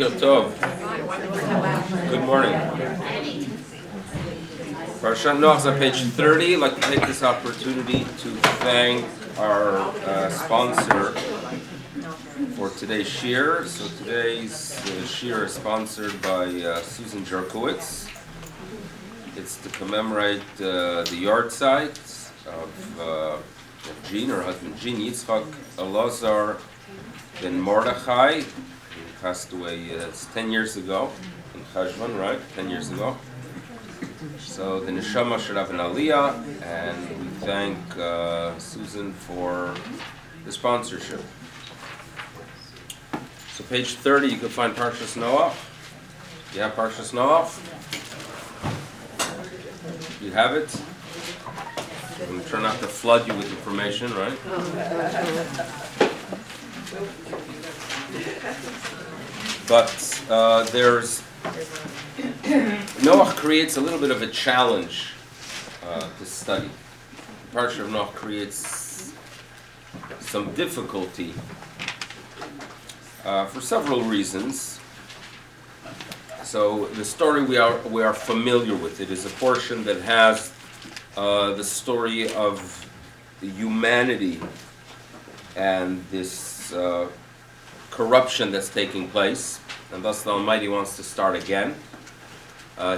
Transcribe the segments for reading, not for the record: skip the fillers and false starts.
Boker Tov. Good morning. Parshas Noach on page 30. I'd like to take this opportunity to thank our sponsor for today's shir. So today's shir is sponsored by Susan Jerkowitz. It's to commemorate the yahrzeit of Jean, her husband Jean Yitzchak Elazar ben Mordechai. He passed away, it's 10 years ago, in Cheshvan, right? 10 years ago. So the neshama should have an aliyah, and we thank Susan for the sponsorship. So page 30, you can find Parshas Noach. You have Parshas Noach? You have it? I'm going to try not to flood you with information, right? But Noach creates a little bit of a challenge to study. The Parsha of Noach creates some difficulty for several reasons. So the story we are familiar with. It is a portion that has the story of humanity and this corruption that's taking place, and thus the Almighty wants to start again.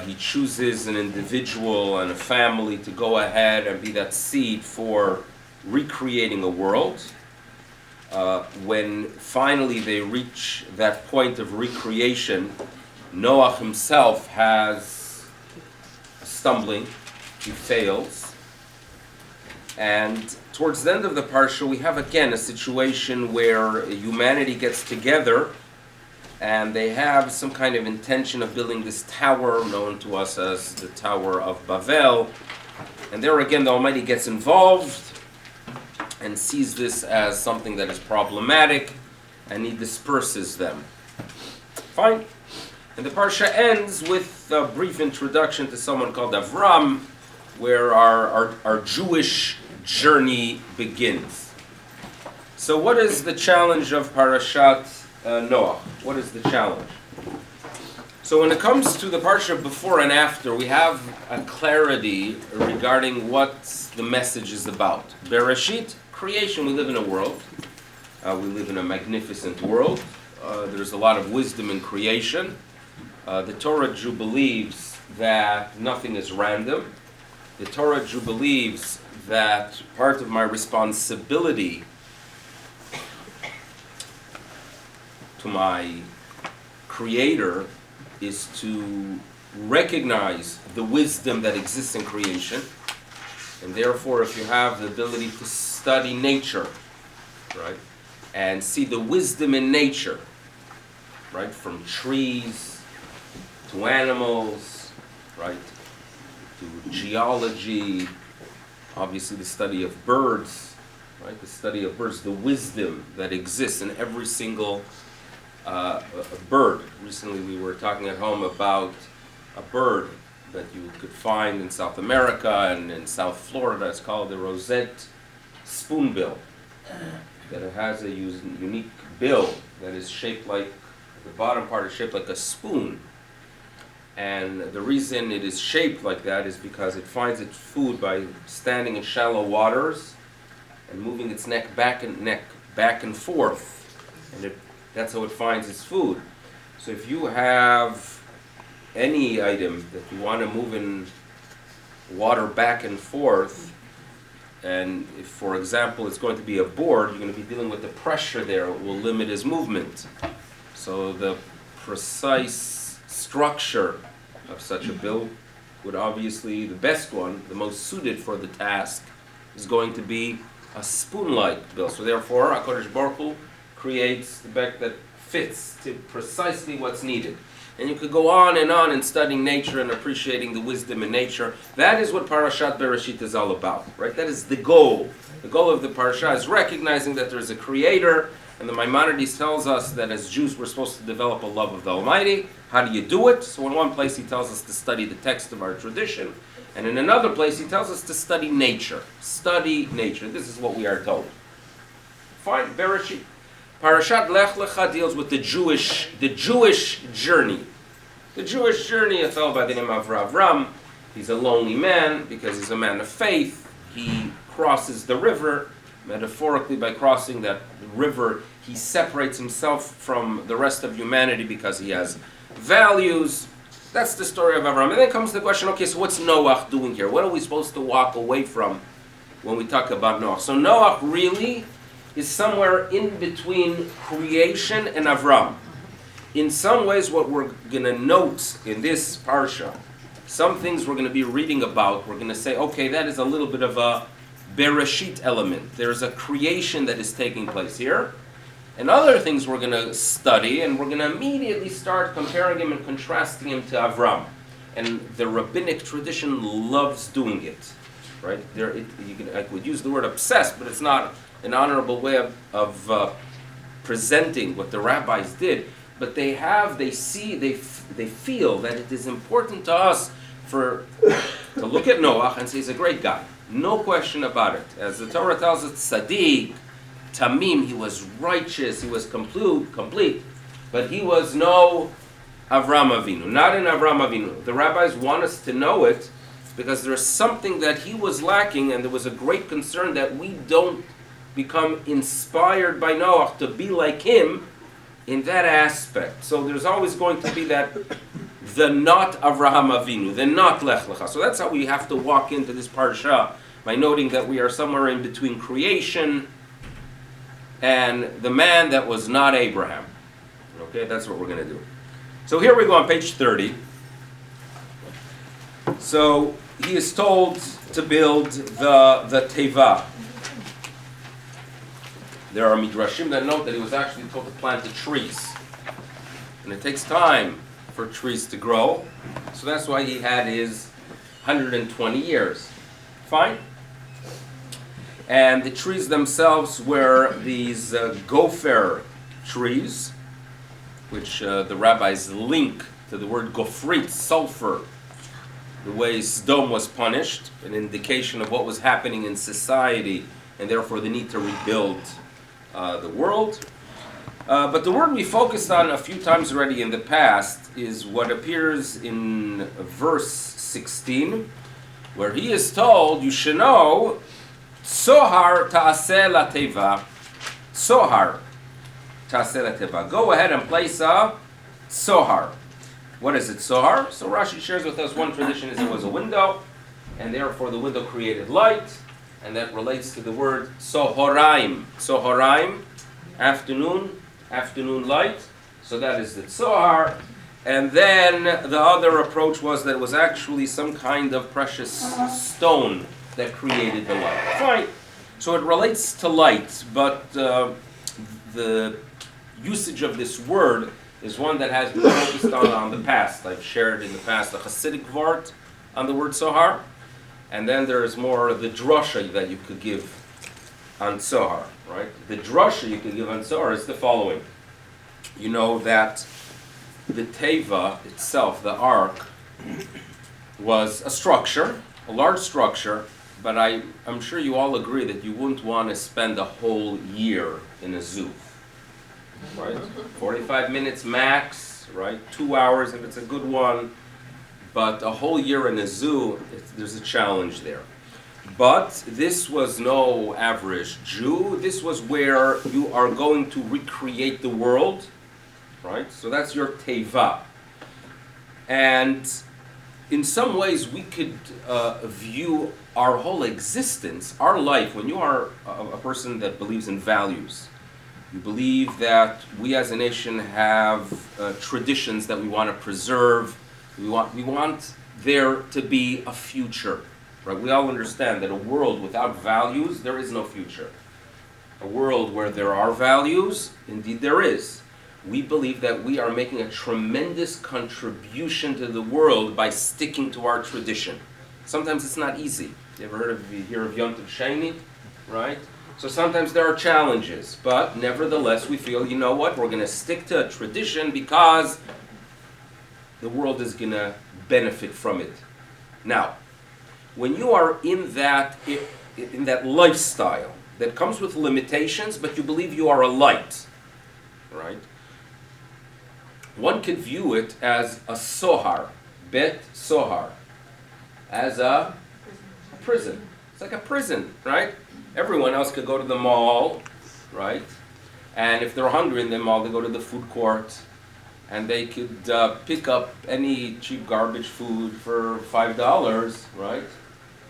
He chooses an individual and a family to go ahead and be that seed for recreating a world. When finally they reach that point of recreation, Noach himself has a stumbling. He fails. And towards the end of the Parsha, we have again a situation where humanity gets together and they have some kind of intention of building this tower known to us as the Tower of Babel. And there again, the Almighty gets involved and sees this as something that is problematic, and He disperses them. Fine. And the Parsha ends with a brief introduction to someone called Avram, where our Jewish journey begins. So what is the challenge of Parashat Noach? What is the challenge? So when it comes to the Parsha before and after, we have a clarity regarding what the message is about. Bereshit, creation. We live in a world. We live in a magnificent world. There's a lot of wisdom in creation. The Torah Jew believes that nothing is random. The Torah Jew believes that part of my responsibility to my Creator is to recognize the wisdom that exists in creation. And therefore, if you have the ability to study nature, right, and see the wisdom in nature, right, from trees to animals, right, to geology, obviously the study of birds, right? The study of birds, the wisdom that exists in every single bird. Recently we were talking at home about a bird that you could find in South America and in South Florida. It's called the rosette spoonbill. That it has a unique bill that is shaped like, the bottom part is shaped like a spoon. And the reason it is shaped like that is because it finds its food by standing in shallow waters and moving its neck back and forth. And that's how it finds its food. So if you have any item that you want to move in water back and forth, and if, for example, it's going to be a board, you're going to be dealing with the pressure there. It will limit its movement. So the precise structure of such a bill would obviously, the best one, the most suited for the task, is going to be a spoon-like bill. So therefore, HaKadosh Baruch Hu creates the back that fits to precisely what's needed. And you could go on and studying nature and appreciating the wisdom in nature. That is what Parashat Bereshit is all about, right? That is the goal. The goal of the Parasha is recognizing that there is a Creator. And the Maimonides tells us that as Jews we're supposed to develop a love of the Almighty. How do you do it? So in one place he tells us to study the text of our tradition. And in another place he tells us to study nature. Study nature. This is what we are told. Fine, Bereshit. Parashat Lech Lecha deals with the Jewish journey. The Jewish journey, a fellow by the name of Avram, he's a lonely man because he's a man of faith. He crosses the river. Metaphorically, by crossing that river, he separates himself from the rest of humanity because he has values. That's the story of Avram. And then comes the question, okay, so what's Noach doing here? What are we supposed to walk away from when we talk about Noach? So Noach really is somewhere in between creation and Avram. In some ways, what we're going to note in this parsha, some things we're going to be reading about, we're going to say, okay, that is a little bit of a Bereshit element. There's a creation that is taking place here. And other things we're going to study, and we're going to immediately start comparing him and contrasting him to Avram. And the rabbinic tradition loves doing it. Right? I would use the word obsessed, but it's not an honorable way of presenting what the rabbis did. But they feel that it is important to us to look at Noach and say he's a great guy. No question about it. As the Torah tells us, tzaddik, tamim, he was righteous, he was complete, but he was no Avram Avinu, not an Avram Avinu. The rabbis want us to know it because there's something that he was lacking, and there was a great concern that we don't become inspired by Noach to be like him in that aspect. So there's always going to be that, the not Avraham Avinu, the not Lech Lecha. So that's how we have to walk into this parsha, by noting that we are somewhere in between creation and the man that was not Abraham. Okay, that's what we're going to do. So here we go on page 30. So he is told to build the teva. There are midrashim that note that he was actually told to plant the trees. And it takes time for trees to grow. So that's why he had his 120 years. Fine? And the trees themselves were these gopher trees, which the rabbis link to the word gofrit, sulfur, the way Sodom was punished, an indication of what was happening in society, and therefore the need to rebuild the world. But the word we focused on a few times already in the past is what appears in verse 16, where he is told, you should know, Sohar ta'aseh lateva. Sohar ta'aseh lateva. Go ahead and place a sohar. What is it, sohar? So Rashi shares with us one tradition is it was a window, and therefore the window created light, and that relates to the word sohoraim. Sohoraim, afternoon light. So that is the sohar. And then the other approach was that it was actually some kind of precious stone that created the light. Fine. So it relates to light, but the usage of this word is one that has been focused on the past. I've shared in the past a Hasidic vart on the word sohar, and then there is more the drasha that you could give on sohar, right? The drasha you could give on sohar is the following. You know that the teva itself, the ark, was a structure, a large structure, but I'm sure you all agree that you wouldn't want to spend a whole year in a zoo, right? 45 minutes max, right? 2 hours if it's a good one, but a whole year in a zoo, there's a challenge there. But this was no average Jew. This was where you are going to recreate the world, right? So that's your teva. And in some ways, we could view our whole existence, our life, when you are a person that believes in values, you believe that we as a nation have traditions that we want to preserve. We want there to be a future, right? We all understand that a world without values, there is no future. A world where there are values, indeed there is. We believe that we are making a tremendous contribution to the world by sticking to our tradition. Sometimes it's not easy. You ever hear of Yom Tov Sheni, right? So sometimes there are challenges, but nevertheless we feel, you know what, we're going to stick to a tradition because the world is going to benefit from it. Now, when you are in that lifestyle that comes with limitations, but you believe you are a light, right? One could view it as a sohar, bet sohar, as a prison. It's like a prison, right? Everyone else could go to the mall, right? And if they're hungry in the mall, they go to the food court, and they could pick up any cheap garbage food for $5, right?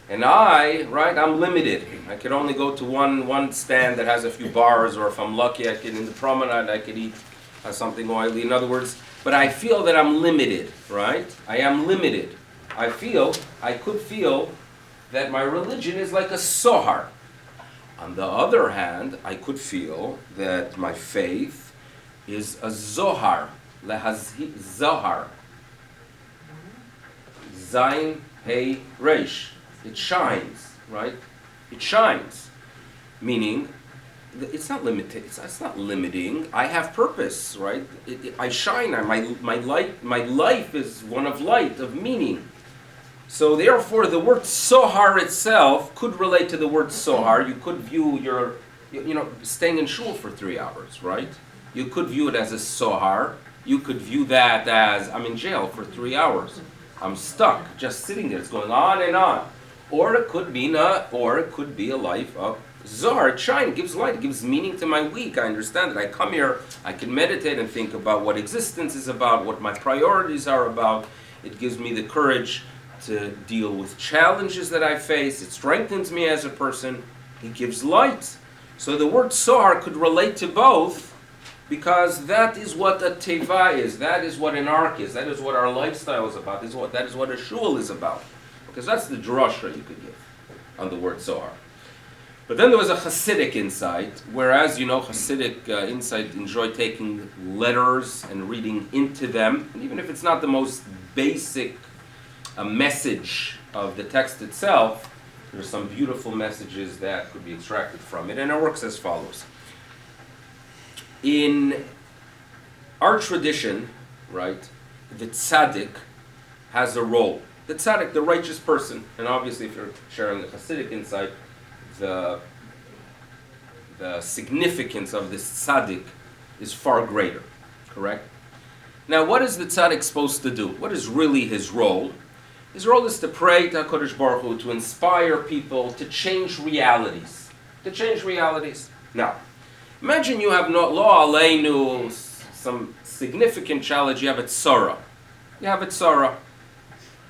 And I'm limited. I could only go to one stand that has a few bars, or if I'm lucky, in the promenade, I could eat something oily. In other words, but I feel that I'm limited, right? I am limited. I could feel that my religion is like a sohar. On the other hand, I could feel that my faith is a zohar, zohar, zayin, hey, resh. It shines, right? It shines, meaning it's not limited. It's not limiting. I have purpose, right? I shine. My life is one of light, of meaning. So therefore, the word sohar itself could relate to the word sohar. You could view your, staying in shul for 3 hours, right? You could view it as a sohar. You could view that as I'm in jail for 3 hours. I'm stuck, just sitting there. It's going on and on. Or it could be a life of zohar. It shines, it gives light, it gives meaning to my week. I understand it. I come here, I can meditate and think about what existence is about, what my priorities are about. It gives me the courage to deal with challenges that I face. It strengthens me as a person. It gives light. So the word sohar could relate to both, because that is what a teva is. That is what an ark is. That is what our lifestyle is about. That is what a shul is about. Because that's the drasha you could give on the word sohar. But then there was a Hasidic insight, whereas, Hasidic insight enjoy taking letters and reading into them, and even if it's not the most basic message of the text itself, there's some beautiful messages that could be extracted from it, and it works as follows. In our tradition, right, the tzaddik has a role. The tzaddik, the righteous person, and obviously if you're sharing the Hasidic insight, the significance of this tzaddik is far greater, correct? Now, what is the tzaddik supposed to do? What is really his role? His role is to pray to HaKadosh Baruch Hu, to inspire people, to change realities. Now, imagine you have no law aleinu, some significant challenge, you have a tzara.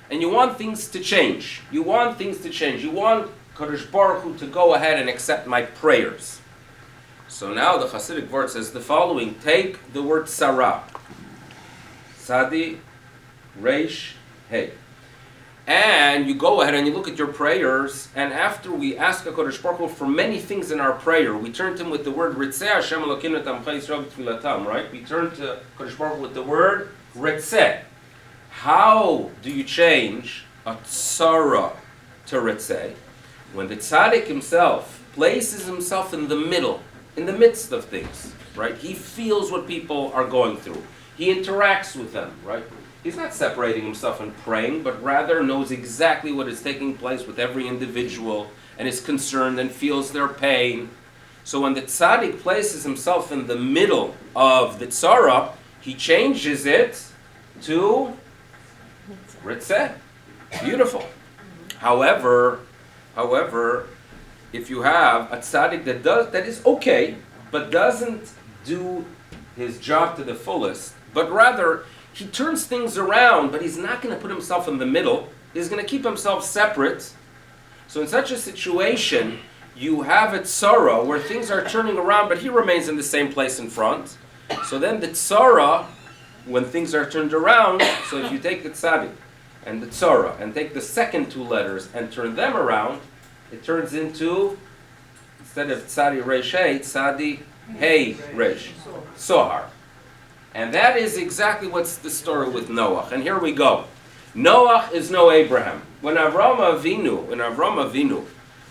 And you want things to change. You want Kadosh Baruch Hu to go ahead and accept my prayers. So now the Hasidic word says the following. Take the word tzara. Tzadi, Reish, Hey. And you go ahead and you look at your prayers, and after we ask HaKadosh Baruch Hu for many things in our prayer, we turn to him with the word Ritzeh Hashem Elokeinu et Amcha Yisrael b'tfilatam, right? We turn to HaKadosh Baruch Hu with the word Ritzeh. How do you change a tzara to Ritzeh? When the tzaddik himself places himself in the middle, in the midst of things, right? He feels what people are going through. He interacts with them, right? He's not separating himself and praying, but rather knows exactly what is taking place with every individual and is concerned and feels their pain. So when the tzaddik places himself in the middle of the tzara, he changes it to Ritzeh. Beautiful. However, if you have a tzaddik that is okay, but doesn't do his job to the fullest, but rather he turns things around, but he's not going to put himself in the middle. He's going to keep himself separate. So in such a situation, you have a tzara where things are turning around, but he remains in the same place in front. So then the tzara, when things are turned around, so if you take the tzaddik and the tzara and take the second two letters and turn them around, it turns into, instead of tzadi resh hey, tzadi hey resh, sohar. And that is exactly what's the story with Noach. And here we go. Noach is no Abraham. When Avram Avinu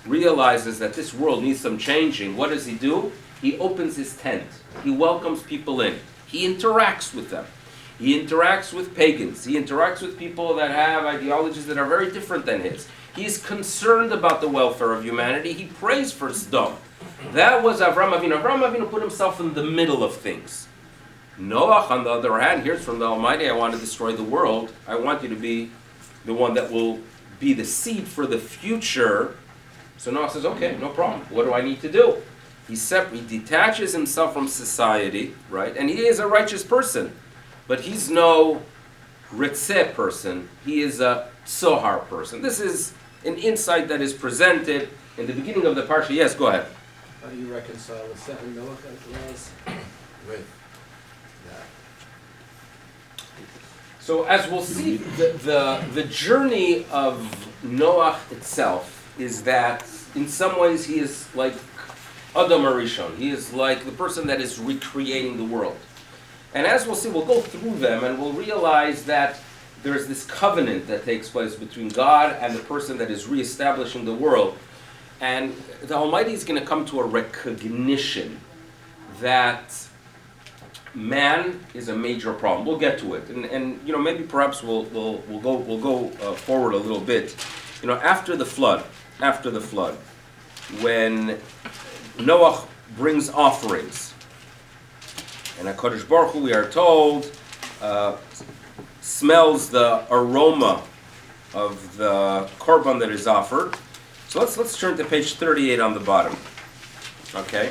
realizes that this world needs some changing, what does he do? He opens his tent. He welcomes people in. He interacts with them. He interacts with pagans. He interacts with people that have ideologies that are very different than his. He's concerned about the welfare of humanity. He prays for Sdom. That was Avram Avinu. Avram Avinu put himself in the middle of things. Noach, on the other hand, hears from the Almighty, I want to destroy the world. I want you to be the one that will be the seed for the future. So Noah says, okay, no problem. What do I need to do? He detaches himself from society, right? And he is a righteous person. But he's no ritzeh person. He is a tzohar person. This is an insight that is presented in the beginning of the parsha. Yes, go ahead. How do you reconcile the second Noah laws with that? So as we'll see, the journey of Noah itself is that in some ways he is like Adam Arishon. He is like the person that is recreating the world. And as we'll see, we'll go through them and we'll realize that there's this covenant that takes place between God and the person that is reestablishing the world. And the Almighty is going to come to a recognition that man is a major problem. We'll get to it, and you know, maybe perhaps we'll go forward a little bit. You know, after the flood, when Noah brings offerings, and HaKadosh Baruch Hu, we are told, smells the aroma of the korban that is offered. So let's turn to page 38 on the bottom. Okay.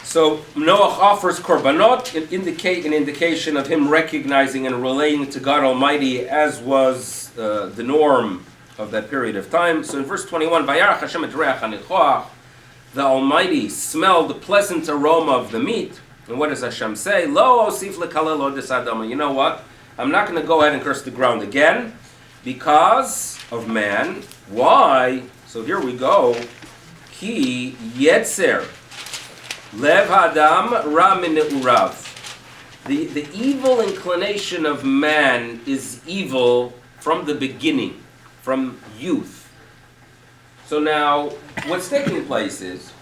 So Noah offers korbanot, an indication of him recognizing and relating to God Almighty, as was the norm of that period of time. So in verse 21, Vayarach Hashem et reach hanichoach, the Almighty smelled the pleasant aroma of the meat. And what does Hashem say? Lo osif lekalel lo desadama. You know what? I'm not going to go ahead and curse the ground again because of man. Why? So here we go. Ki yetzer lev hadam ra min ne'urav. The evil inclination of man is evil from the beginning, from youth. So now, what's taking place is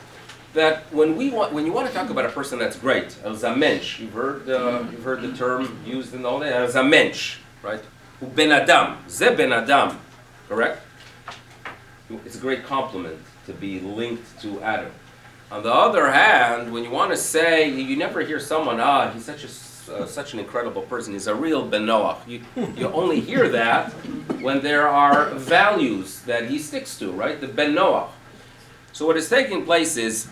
that when you want to talk about a person that's great, a zamensh, you've heard the term used in all day, a zamensh, right? Ben Adam, ze Ben Adam, correct? It's a great compliment to be linked to Adam. On the other hand, when you want to say, you never hear someone, he's such an incredible person, he's a real Ben Noach. You only hear that when there are values that he sticks to, right? The Ben Noach. So what is taking place is,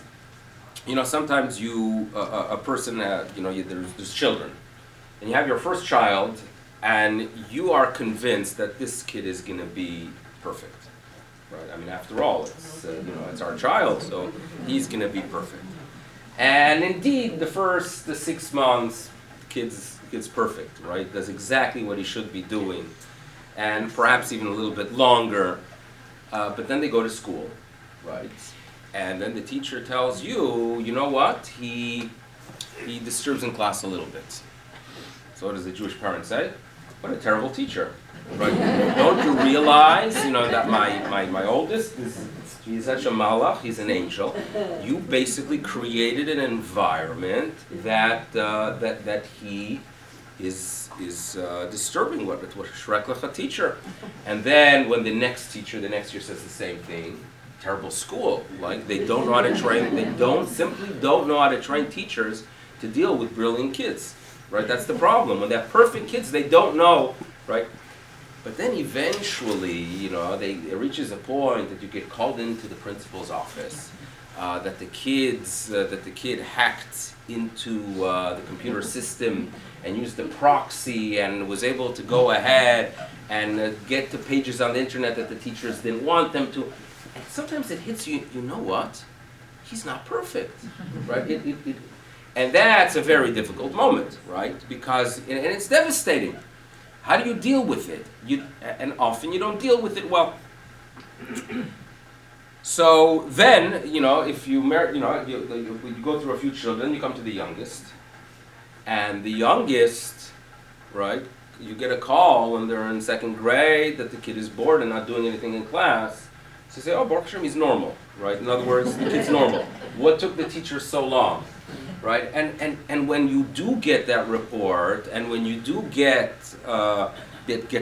you know, sometimes a person, there's children, and you have your first child, and you are convinced that this kid is going to be perfect, right? I mean, after all, it's our child, so he's going to be perfect. And indeed, the 6 months, kid's perfect, right? Does exactly what he should be doing, and perhaps even a little bit longer. But then they go to school, right? And then the teacher tells you, you know what? He disturbs in class a little bit. So what does the Jewish parent say? What a terrible teacher, right? Don't you realize, that my oldest he's such a malach, he's an angel. You basically created an environment that he is disturbing what Shrek Lecha teacher. And then when the next year says the same thing, terrible school. Like they don't know how to train. They simply don't know how to train teachers to deal with brilliant kids, right? That's the problem. When they have perfect kids, they don't know, right? But then eventually, it reaches a point that you get called into the principal's office, that the kid hacked into the computer system and used the proxy and was able to go ahead and get to pages on the internet that the teachers didn't want them to. And sometimes it hits you, you know what? He's not perfect, right? And that's a very difficult moment, right? Because, and it's devastating. How do you deal with it? And often you don't deal with it well. So then, if you marry, you go through a few children, you come to the youngest. And the youngest, right, you get a call when they're in second grade that the kid is bored and not doing anything in class. So you say, Baruch Hashem, he's normal, right? In other words, the kid's normal. What took the teacher so long? Right, and when you do get that report, and when you do get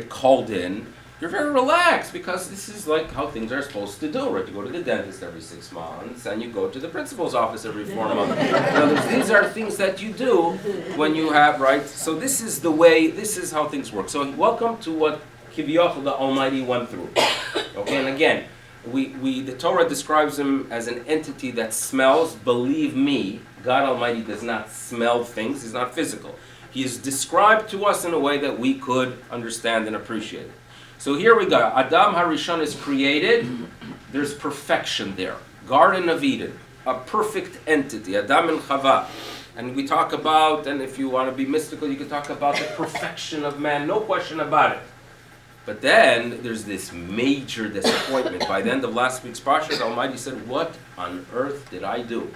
called in, you're very relaxed because this is like how things are supposed to do, right? You go to the dentist every 6 months and you go to the principal's office every 4 months. In other words, these are things that you do when you have, right? So this is the way, this is how things work. So welcome to what Kiviyach, the Almighty, went through. Okay, and again, the Torah describes him as an entity that smells. Believe me, God Almighty does not smell things. He's not physical. He is described to us in a way that we could understand and appreciate it. So here we go. Adam Harishon is created. There's perfection there. Garden of Eden, a perfect entity. Adam and Chava. And we talk about, and if you want to be mystical, you can talk about the perfection of man. No question about it. But then there's this major disappointment. By the end of last week's Parshas, Almighty said, what on earth did I do?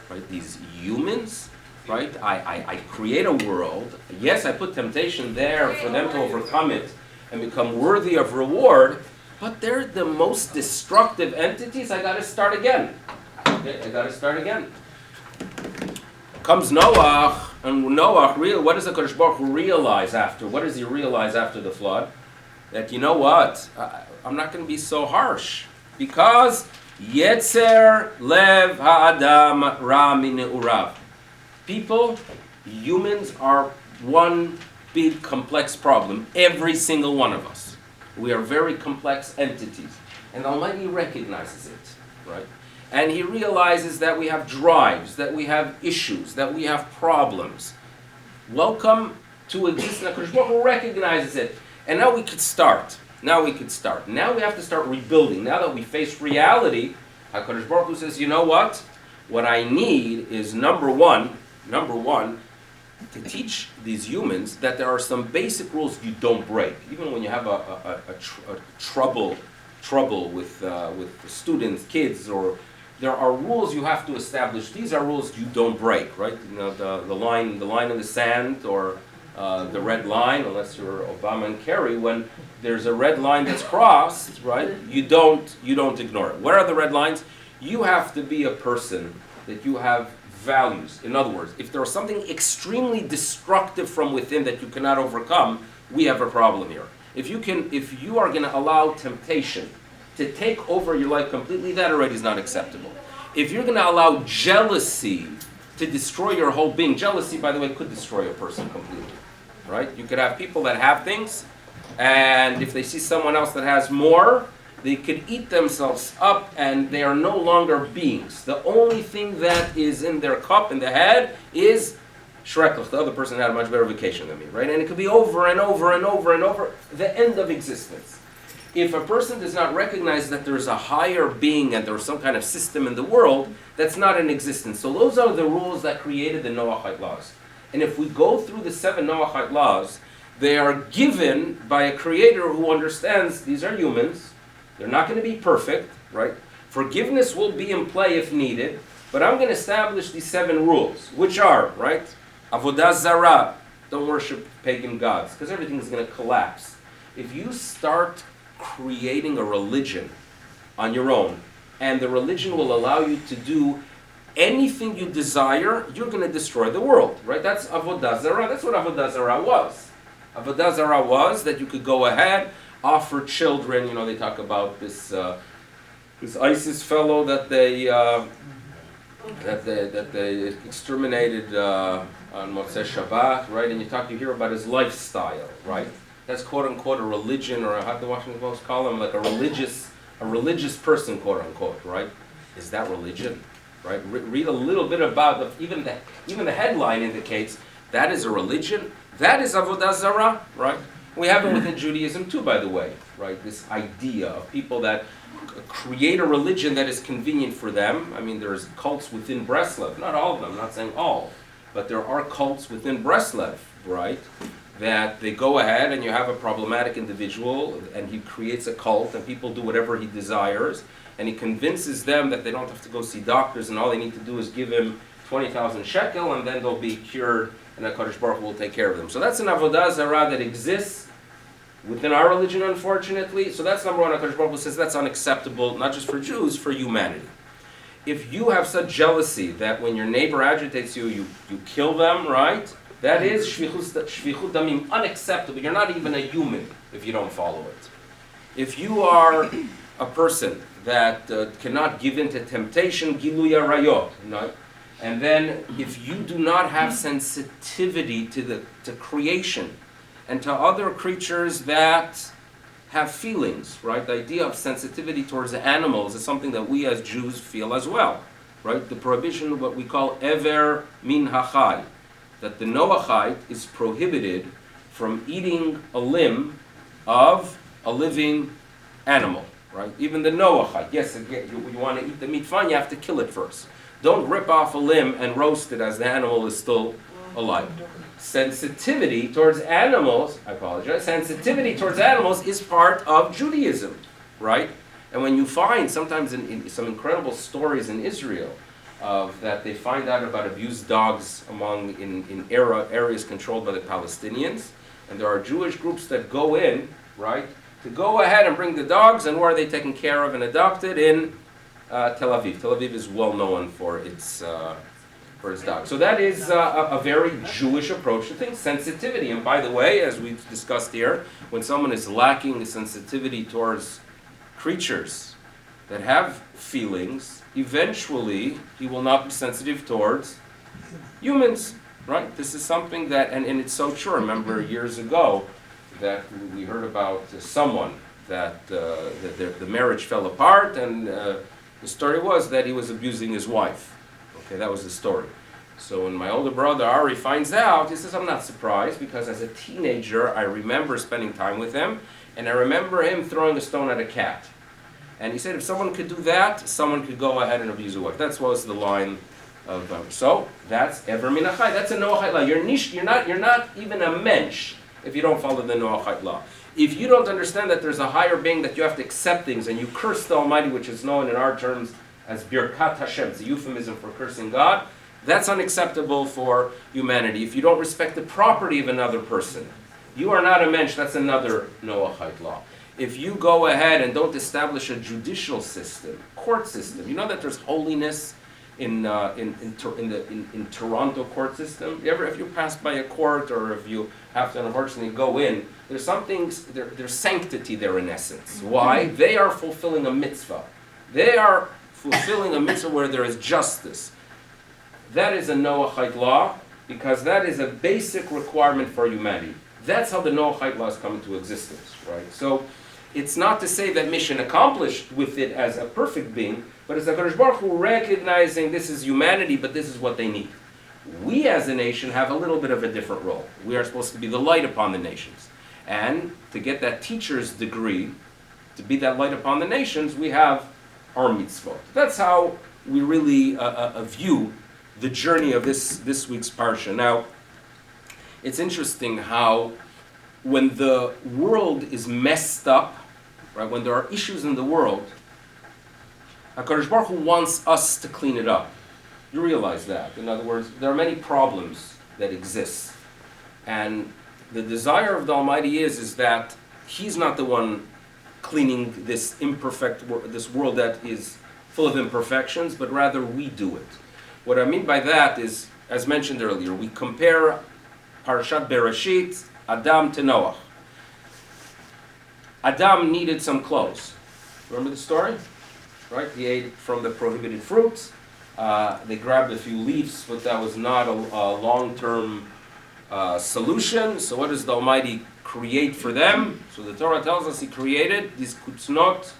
Right? These humans, right? I create a world. Yes, I put temptation there for them to overcome it and become worthy of reward, but they're the most destructive entities. I got to start again. Okay, I got to start again. Comes Noah, and Noah, what does the Kodesh Baruch Hu realize after? What does he realize after the flood? That, you know what, I'm not going to be so harsh, because Yetzer Lev Ha'adam Ra Min Urav. People, humans are one big complex problem, every single one of us. We are very complex entities. And Almighty recognizes it, right? And He realizes that we have drives, that we have issues, that we have problems. Welcome to existence. HaKadosh Baruch Hu recognizes it. And now we could start. Now we have to start rebuilding. Now that we face reality, HaKadosh Baruch Hu says, you know what? What I need is number one, to teach these humans that there are some basic rules you don't break. Even when you have a trouble with the students, kids, or there are rules you have to establish. These are rules you don't break, right? You know, the line in the sand, or the red line, unless you're Obama and Kerry, when there's a red line that's crossed, right? You don't ignore it. What are the red lines? You have to be a person that you have values. In other words, if there's something extremely destructive from within that you cannot overcome, we have a problem here. If you are going to allow temptation to take over your life completely, that already is not acceptable. If you're going to allow jealousy to destroy your whole being, jealousy, by the way, could destroy a person completely, right? You could have people that have things, and if they see someone else that has more, they could eat themselves up, and they are no longer beings. The only thing that is in their cup, in the head, is shreklach. The other person had a much better vacation than me, right? And it could be over and over and over and over, the end of existence. If a person does not recognize that there's a higher being and there's some kind of system in the world, that's not in existence. So those are the rules that created the Noahide laws. And if we go through the 7 Noahide laws, they are given by a creator who understands these are humans. They're not going to be perfect, right? Forgiveness will be in play if needed, but I'm going to establish these 7 rules, which are, right? Avodah Zarah, don't worship pagan gods, because everything is going to collapse. If you start creating a religion on your own, and the religion will allow you to do anything you desire, you're going to destroy the world, right? That's Avodah Zarah. That's what Avodah Zarah was. Avodah Zarah was that you could go ahead, offer children. You know, they talk about this ISIS fellow that they exterminated on Motzei Shabbat, right? And you hear about his lifestyle, right? That's quote unquote a religion, or how the Washington Post call him, like a religious person, quote unquote, right? Is that religion, right? Read a little bit about even the headline indicates that is a religion. That is Avodah Zarah, right? We have it within Judaism too, by the way, right? This idea of people that create a religion that is convenient for them. I mean, there's cults within Breslev, not all of them, I'm not saying all, but there are cults within Breslev, right? That they go ahead and you have a problematic individual and he creates a cult and people do whatever he desires and he convinces them that they don't have to go see doctors and all they need to do is give him 20,000 shekel and then they'll be cured and HaKadosh Baruch Hu will take care of them. So that's an Avodah Zarah that exists within our religion, unfortunately. So that's number one. HaKadosh Baruch Hu says that's unacceptable, not just for Jews, for humanity. If you have such jealousy that when your neighbor agitates you, you kill them, right? That is shvichut damim, unacceptable. You're not even a human if you don't follow it. If you are a person that cannot give in to temptation, Gilui Arayot, no? And then if you do not have sensitivity to creation and to other creatures that have feelings, right? The idea of sensitivity towards animals is something that we as Jews feel as well, right? The prohibition of what we call Ever Min Hachai, that the Noachite is prohibited from eating a limb of a living animal, right? Even the Noachite, yes, again, you want to eat the meat, fine, you have to kill it first. Don't rip off a limb and roast it as the animal is still alive. Sensitivity towards animals, I apologize, sensitivity towards animals is part of Judaism, right? And when you find, sometimes in some incredible stories in Israel, that they find out about abused dogs in areas controlled by the Palestinians, and there are Jewish groups that go in, right, to go ahead and bring the dogs, and where are they taken care of and adopted? In Tel Aviv. Tel Aviv is well known for its dogs. So that is a very Jewish approach to things, sensitivity. And by the way, as we've discussed here, when someone is lacking sensitivity towards creatures that have feelings, eventually he will not be sensitive towards humans, right? This is something that, and it's so true. Remember years ago that we heard about someone that the marriage fell apart, and the story was that he was abusing his wife. Okay, that was the story. So when my older brother Ari finds out, he says, I'm not surprised, because as a teenager I remember spending time with him, and I remember him throwing a stone at a cat. And he said, if someone could do that, someone could go ahead and abuse a wife. That was the line of so that's Ever Min Hachai. That's a Noachite law. You're not even a mensch if you don't follow the Noachite law. If you don't understand that there's a higher being, that you have to accept things, and you curse the Almighty, which is known in our terms as Birkat Hashem, it's a euphemism for cursing God, that's unacceptable for humanity. If you don't respect the property of another person, you are not a mensch. That's another Noachite law. If you go ahead and don't establish a judicial system, court system, you know that there's holiness in Toronto court system. If you pass by a court, or if you have to unfortunately go in, there's some things, there's sanctity there in essence. Why? They are fulfilling a mitzvah. They are fulfilling a mitzvah where there is justice. That is a Noachite law, because that is a basic requirement for humanity. That's how the Noachite laws come into existence, right? So it's not to say that mission accomplished with it as a perfect being, but it's HaKadosh Baruch Hu recognizing this is humanity, but this is what they need. We as a nation have a little bit of a different role. We are supposed to be the light upon the nations. And to get that teacher's degree, to be that light upon the nations, we have our mitzvot. That's how we really view the journey of this week's Parsha. Now, it's interesting how when the world is messed up, right, when there are issues in the world, HaKadosh Baruch Hu wants us to clean it up. You realize that. In other words, there are many problems that exist. And the desire of the Almighty is that He's not the one cleaning this this world that is full of imperfections, but rather we do it. What I mean by that is, as mentioned earlier, we compare Parashat Bereshit, Adam to Noach. Adam needed some clothes. Remember the story? Right? He ate from the prohibited fruits. They grabbed a few leaves, but that was not a long-term solution. So what does the Almighty create for them? So the Torah tells us He created these kutznot,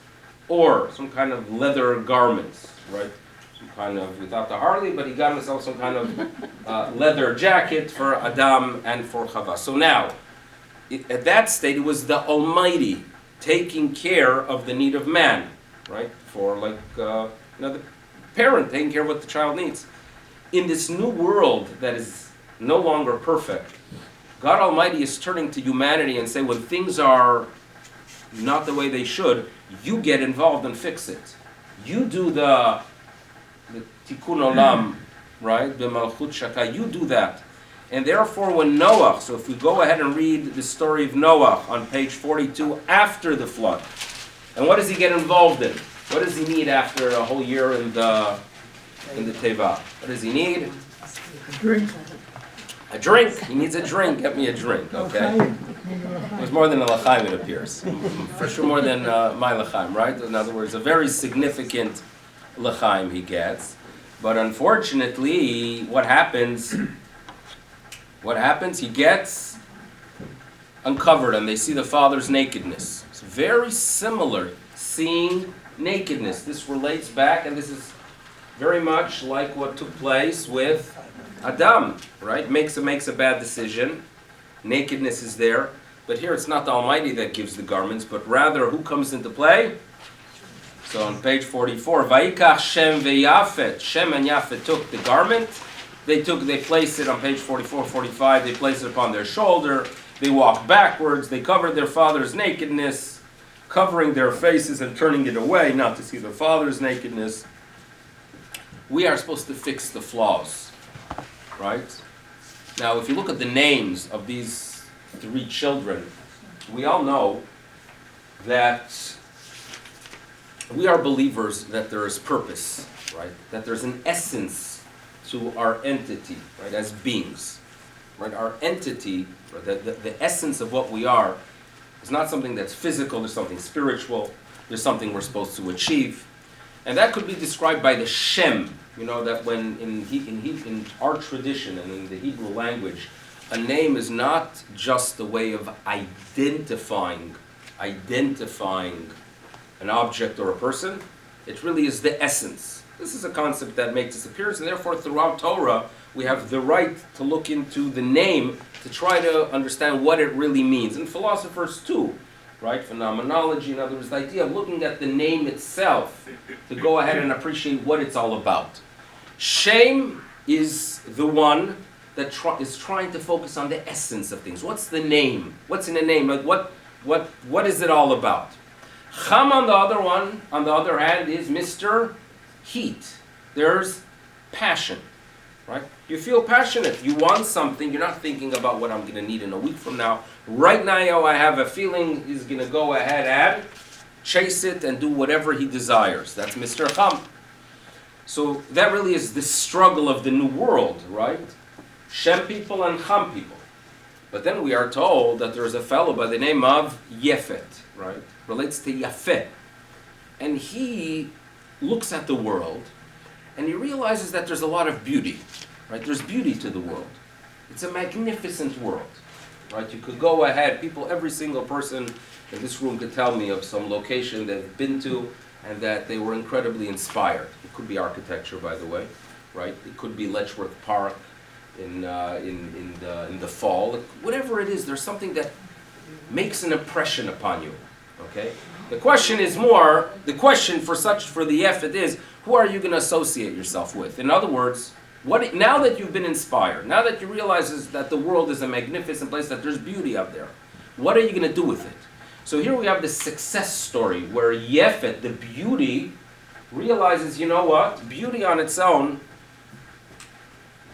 or some kind of leather garments, right? Some kind of, without the Harley, but He got himself some kind of leather jacket for Adam and for Chava. So now, at that state, it was the Almighty taking care of the need of man, right? For the parent taking care of what the child needs. In this new world that is no longer perfect, God Almighty is turning to humanity and say, when things are not the way they should, you get involved and fix it. You do the tikkun olam, right? The malchut shaka. You do that. And therefore when Noach, so if we go ahead and read the story of Noach on page 42 after the flood, and what does he get involved in? What does he need after a whole year in the Teva? What does he need? Drink. A drink. He needs a drink. Get me a drink, okay? It was more than a l'chaim, it appears. For sure more than my l'chaim, right? In other words, a very significant l'chaim he gets. But unfortunately, what happens? He gets uncovered and they see the father's nakedness. It's very similar, seeing nakedness. This relates back, and this is very much like what took place with Adam, right? Makes a bad decision. Nakedness is there. But here it's not the Almighty that gives the garments, but rather who comes into play? So on page 44, Vayikach Shem veYafet. Shem and Yafet took the garment. They placed it on page 44, 45. They placed it upon their shoulder. They walked backwards. They covered their father's nakedness, covering their faces and turning it away, not to see their father's nakedness. We are supposed to fix the flaws, right? Now, if you look at the names of these 3 children, we all know that we are believers that there is purpose, right? That there's an essence to our entity, right, as beings. Right? Our entity, or the essence of what we are, is not something that's physical, there's something spiritual, there's something we're supposed to achieve. And that could be described by the Shem, that when in our tradition and in the Hebrew language, a name is not just a way of identifying an object or a person, it really is the essence. This is a concept that makes its appearance, and therefore throughout Torah, we have the right to look into the name to try to understand what it really means. And philosophers too, right? Phenomenology, in other words, the idea of looking at the name itself to go ahead and appreciate what it's all about. Shem is the one that is trying to focus on the essence of things. What's the name? What's in the name? Like what is it all about? Cham on the other hand, is Mr. Heat. There's passion, right? You feel passionate. You want something. You're not thinking about what I'm going to need in a week from now. Right now, I have a feeling he's going to go ahead and chase it and do whatever he desires. That's Mr. Cham. So that really is the struggle of the new world, right? Shem people and Cham people. But then we are told that there's a fellow by the name of Yefet, right? Relates to Yafet. And he looks at the world and he realizes that there's a lot of beauty, right? There's beauty to the world. It's a magnificent world, right? You could go ahead, every single person in this room could tell me of some location they've been to and that they were incredibly inspired. It could be architecture, by the way, right? It could be Letchworth Park in the fall. Whatever it is, there's something that makes an impression upon you. Okay? The question for the Yefet is, who are you going to associate yourself with? In other words, now that you've been inspired, now that you realize that the world is a magnificent place, that there's beauty out there, what are you going to do with it? So here we have this success story where Yefet, the beauty, realizes, you know what? Beauty on its own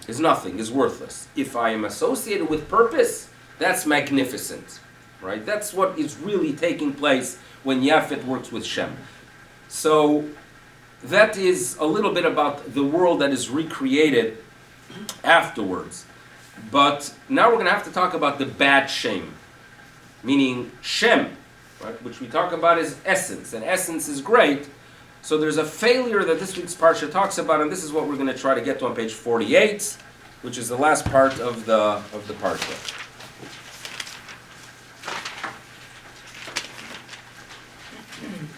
is nothing, is worthless. If I am associated with purpose, that's magnificent. Right? That's what is really taking place when Yafet works with Shem. So that is a little bit about the world that is recreated afterwards. But now we're going to have to talk about the bad Shem, meaning Shem, right? Which we talk about as essence, and essence is great. So there's a failure that this week's Parsha talks about, and this is what we're going to try to get to on page 48, which is the last part of the Parsha.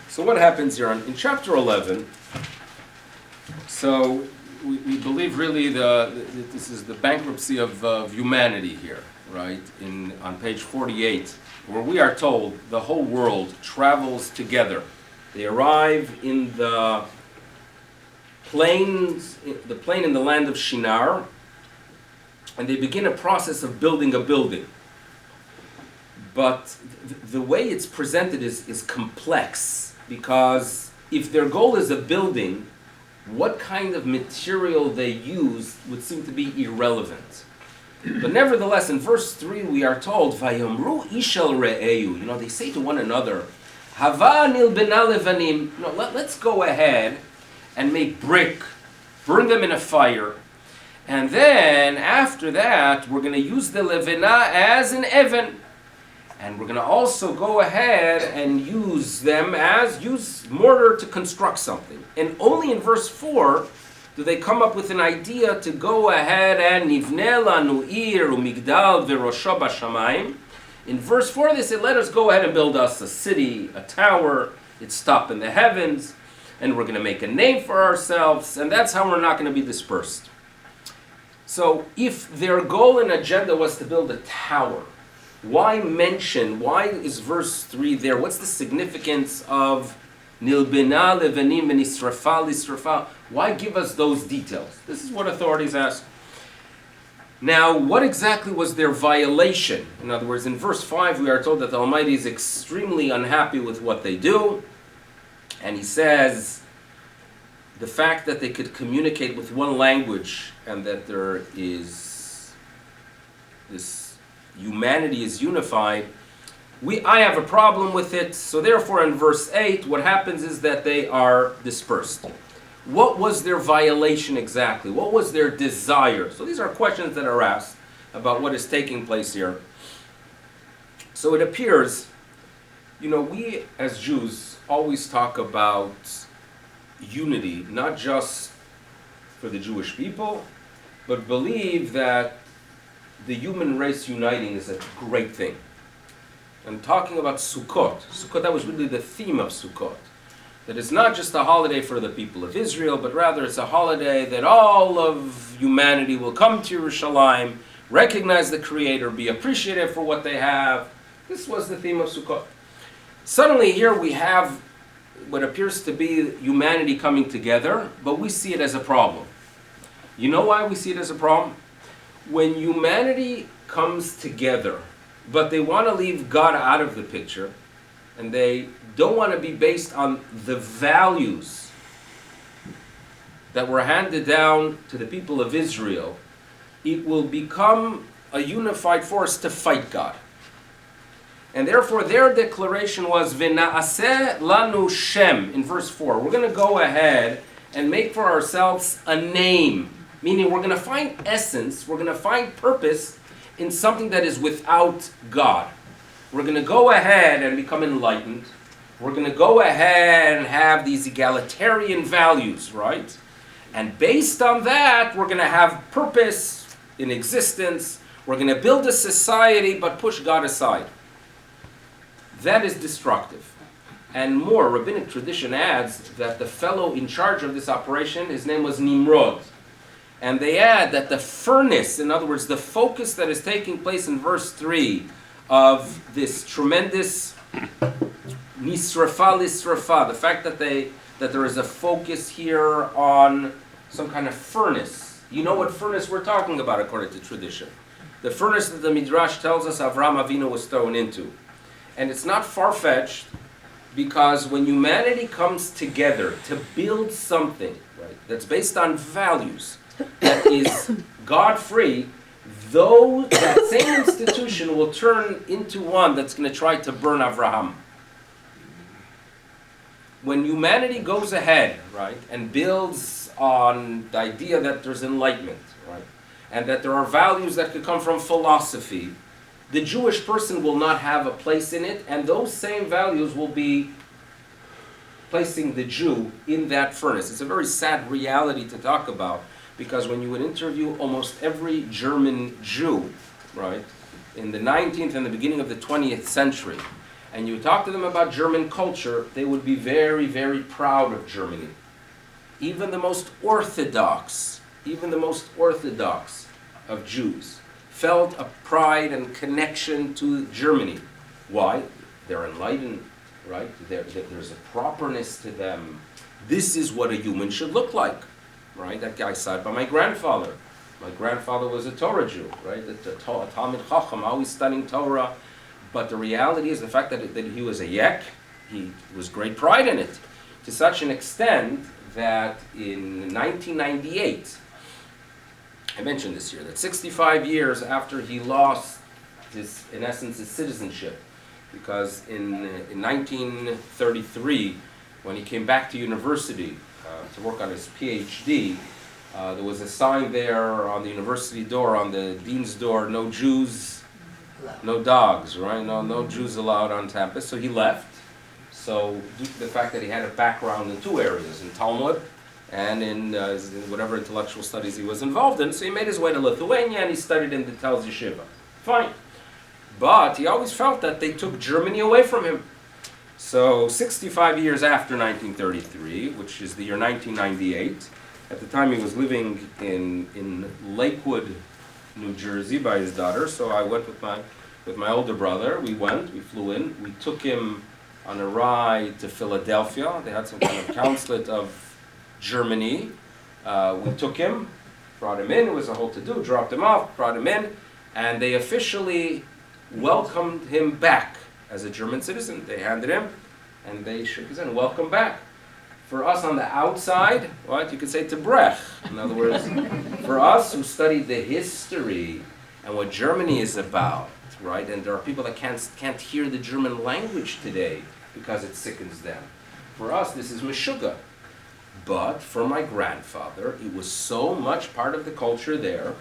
So what happens here in chapter 11? So we believe really this is the bankruptcy of humanity here, right? On page 48, where we are told the whole world travels together. They arrive in the plain in the land of Shinar, and they begin a process of building a building. But the way it's presented is complex. Because if their goal is a building, what kind of material they use would seem to be irrelevant. But nevertheless, in verse 3 we are told, Vayomru ishel re'eyu. They say to one another, Hava nilbena levanim. Let's go ahead and make brick, burn them in a fire, And then, after that, we're going to use the levina as an even. And we're going to also go ahead and use mortar to construct something. And only in verse 4 do they come up with an idea to go ahead and nivne lanu ir umigdal v'rosho b'shamayim. In verse 4 they say, let us go ahead and build us a city, a tower, it's top in the heavens, and we're going to make a name for ourselves, and that's how we're not going to be dispersed. So if their goal and agenda was to build a tower, why is verse 3 there? What's the significance of nilbina levanim v'nisrafa lisrafa? Why give us those details? This is what authorities ask. Now, what exactly was their violation? In other words, in verse 5 we are told that the Almighty is extremely unhappy with what they do. And he says the fact that they could communicate with one language and that there is this humanity is unified, I have a problem with it. So therefore in verse 8 what happens is that they are dispersed. What was their violation exactly? What was their desire? So these are questions that are asked about what is taking place here. So it appears, we as Jews always talk about unity, not just for the Jewish people, but believe that the human race uniting is a great thing. I'm talking about Sukkot. Sukkot, that was really the theme of Sukkot. That it's not just a holiday for the people of Israel, but rather it's a holiday that all of humanity will come to Yerushalayim, recognize the Creator, be appreciative for what they have. This was the theme of Sukkot. Suddenly here we have what appears to be humanity coming together, but we see it as a problem. You know why we see it as a problem? When humanity comes together, but they want to leave God out of the picture, and they don't want to be based on the values that were handed down to the people of Israel, it will become a unified force to fight God. And therefore their declaration was, V'na'aseh lanu shem, in verse 4. We're going to go ahead and make for ourselves a name. Meaning we're going to find essence, we're going to find purpose in something that is without God. We're going to go ahead and become enlightened. We're going to go ahead and have these egalitarian values, right? And based on that, we're going to have purpose in existence. We're going to build a society, but push God aside. That is destructive. And more, rabbinic tradition adds that the fellow in charge of this operation, his name was Nimrod. And they add that the furnace, in other words, the focus that is taking place in verse 3 of this tremendous nisrafa lisrafa, the fact that there is a focus here on some kind of furnace. You know what furnace we're talking about according to tradition. The furnace that the Midrash tells us Avraham Avinu was thrown into. And it's not far-fetched, because when humanity comes together to build something, right, that's based on values, that is God-free, though that same institution will turn into one that's going to try to burn Avraham. When humanity goes ahead, right, and builds on the idea that there's enlightenment, right, and that there are values that could come from philosophy, the Jewish person will not have a place in it, and those same values will be placing the Jew in that furnace. It's a very sad reality to talk about, because when you would interview almost every German Jew, right, in the 19th and the beginning of the 20th century, and you would talk to them about German culture, they would be very, very proud of Germany. Even the most orthodox of Jews felt a pride and connection to Germany. Why? They're enlightened, right? There's a properness to them. This is what a human should look like, right? That guy sat by my grandfather. My grandfather was a Torah Jew, right? A Talmid Chacham, always studying Torah. But the reality is the fact that he was a Yek, he was great pride in it. To such an extent that in 1998, I mentioned this year, that 65 years after he lost his, in essence, his citizenship, because in 1933, when he came back to university to work on his PhD, There was a sign there on the university door, on the dean's door, no Jews, no dogs, right? No Jews allowed on campus. So he left. So due to the fact that he had a background in two areas, in Talmud and in whatever intellectual studies he was involved in, so he made his way to Lithuania and he studied in the Telz Yeshiva. Fine. But he always felt that they took Germany away from him. So 65 years after 1933, which is the year 1998, at the time he was living in Lakewood, New Jersey by his daughter. So I went with my older brother. We flew in. We took him on a ride to Philadelphia. They had some kind of consulate of Germany. We took him, brought him in. It was a whole to-do. Dropped him off, brought him in, and they officially welcomed him back as a German citizen. They handed him, and they shook his hand. Welcome back. For us on the outside, what you could say to brech. In other words, for us who studied the history and what Germany is about, right? And there are people that can't hear the German language today because it sickens them. For us, this is meshuggah. But for my grandfather, it was so much part of the culture there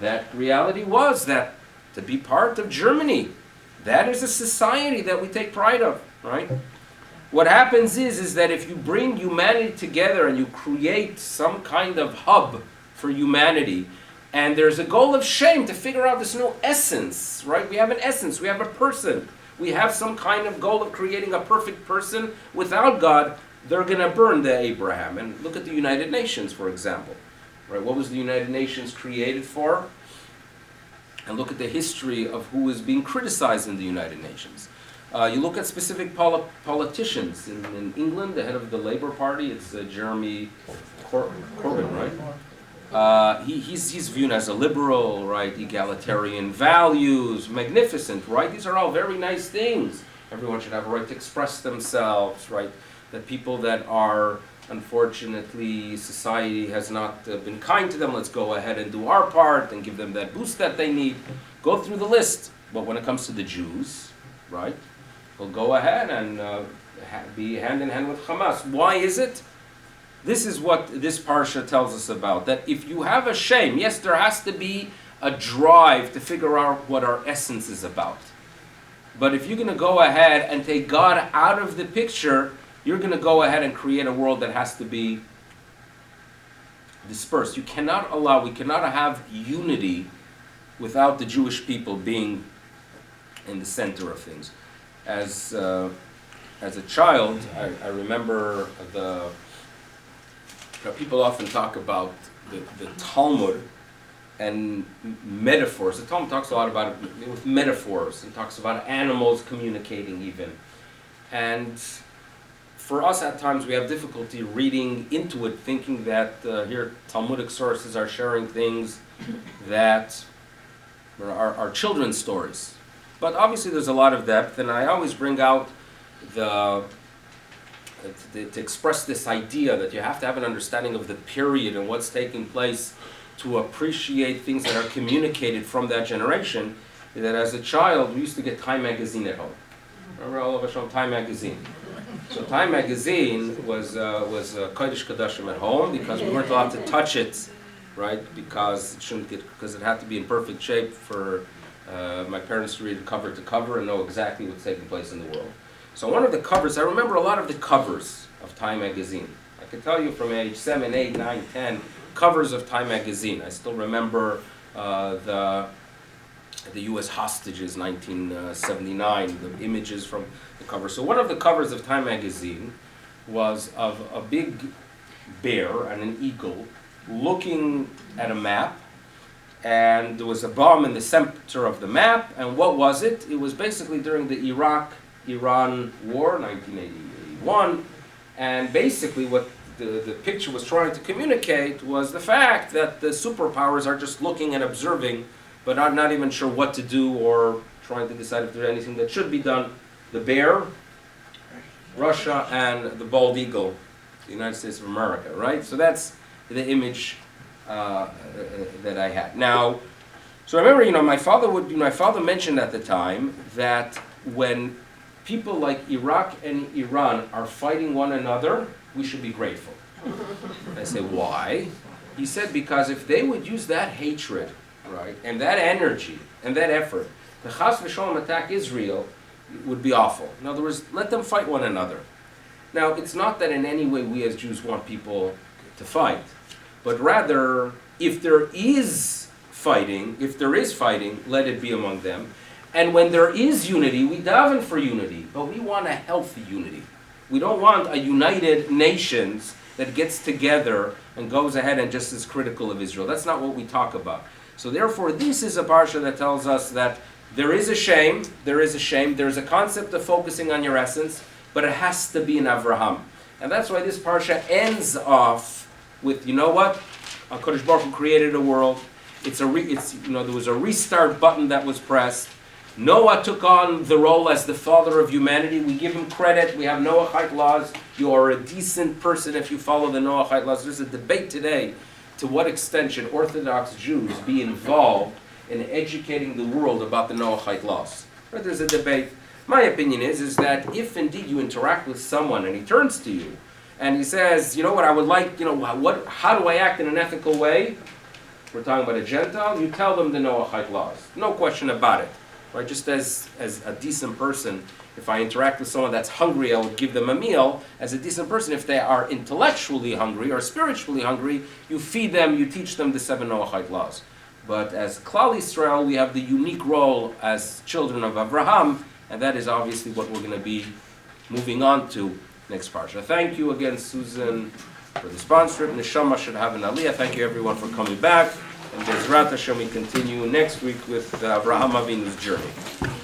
that reality was that to be part of Germany, that is a society that we take pride of, right? What happens is that if you bring humanity together and you create some kind of hub for humanity, and there's a goal of shame to figure out this new essence, right? We have an essence, we have a person. We have some kind of goal of creating a perfect person. Without God, they're going to burn the Abraham. And look at the United Nations, for example. Right? What was the United Nations created for? And look at the history of who is being criticized in the United Nations. You look at specific politicians. In England, the head of the Labour Party, it's Jeremy Corbyn, right? He's viewed as a liberal, right? Egalitarian values, magnificent, right? These are all very nice things. Everyone should have a right to express themselves, right? That people that are, unfortunately, society has not been kind to them, let's go ahead and do our part and give them that boost that they need. Go through the list. But when it comes to the Jews, right? We'll go ahead and be hand in hand with Hamas. Why is it? This is what this Parsha tells us about. That if you have a shame, yes, there has to be a drive to figure out what our essence is about. But if you're going to go ahead and take God out of the picture, you're going to go ahead and create a world that has to be dispersed. We cannot have unity without the Jewish people being in the center of things. As a child, I remember people often talk about the Talmud and metaphors. The Talmud talks a lot about it with metaphors. It talks about animals communicating even. And for us at times we have difficulty reading into it, thinking that here Talmudic sources are sharing things that are children's stories. But obviously there's a lot of depth, and I always bring out to express this idea that you have to have an understanding of the period and what's taking place to appreciate things that are communicated from that generation. That as a child, we used to get Time magazine at home. Remember all of us on Time magazine? So Time magazine was Kodesh Kodashim at home because we weren't allowed to touch it, right? Because it had to be in perfect shape for my parents to read cover to cover and know exactly what's taking place in the world. So one of the covers, I remember a lot of the covers of Time magazine. I can tell you from age 7, 8, 9, 10, covers of Time magazine. I still remember the U.S. hostages, 1979, the images from the cover. So one of the covers of Time magazine was of a big bear and an eagle looking at a map, and there was a bomb in the center of the map, and what was it? It was basically during the Iraq-Iran war, 1981, and basically what the picture was trying to communicate was the fact that the superpowers are just looking and observing, but are not even sure what to do or trying to decide if there's anything that should be done. The bear, Russia, and the bald eagle, the United States of America, right? So that's the image that I had. Now, so I remember, my father mentioned at the time that when people like Iraq and Iran are fighting one another, we should be grateful. I say, why? He said because if they would use that hatred, right, and that energy and that effort to chas v'sholom attack Israel, it would be awful. In other words, let them fight one another. Now, it's not that in any way we as Jews want people to fight, but rather, if there is fighting, let it be among them. And when there is unity, we daven for unity, but we want a healthy unity. We don't want a united nations that gets together and goes ahead and just is critical of Israel. That's not what we talk about. So therefore, this is a parsha that tells us that there is a shame, there's a concept of focusing on your essence, but it has to be in Avraham. And that's why this parsha ends off with, you know what? HaKadosh Baruch Hu created a world. There was a restart button that was pressed. Noah took on the role as the father of humanity. We give him credit. We have Noahite laws. You are a decent person if you follow the Noahite laws. There's a debate today to what extent should Orthodox Jews be involved in educating the world about the Noahite laws. Right? There's a debate. My opinion is that if indeed you interact with someone and he turns to you and he says, you know what, I would like, how do I act in an ethical way? We're talking about a Gentile. You tell them the Noahite laws. No question about it. Right? Just as a decent person, if I interact with someone that's hungry, I would give them a meal. As a decent person, if they are intellectually hungry or spiritually hungry, you feed them, you teach them the 7 Noahite laws. But as Klal Yisrael, we have the unique role as children of Abraham, and that is obviously what we're going to be moving on to next parsha. Thank you again, Susan, for the sponsorship. Neshama should have an aliyah. Thank you, everyone, for coming back. And Bezrat Hashem, we continue next week with Avraham Avinu's journey.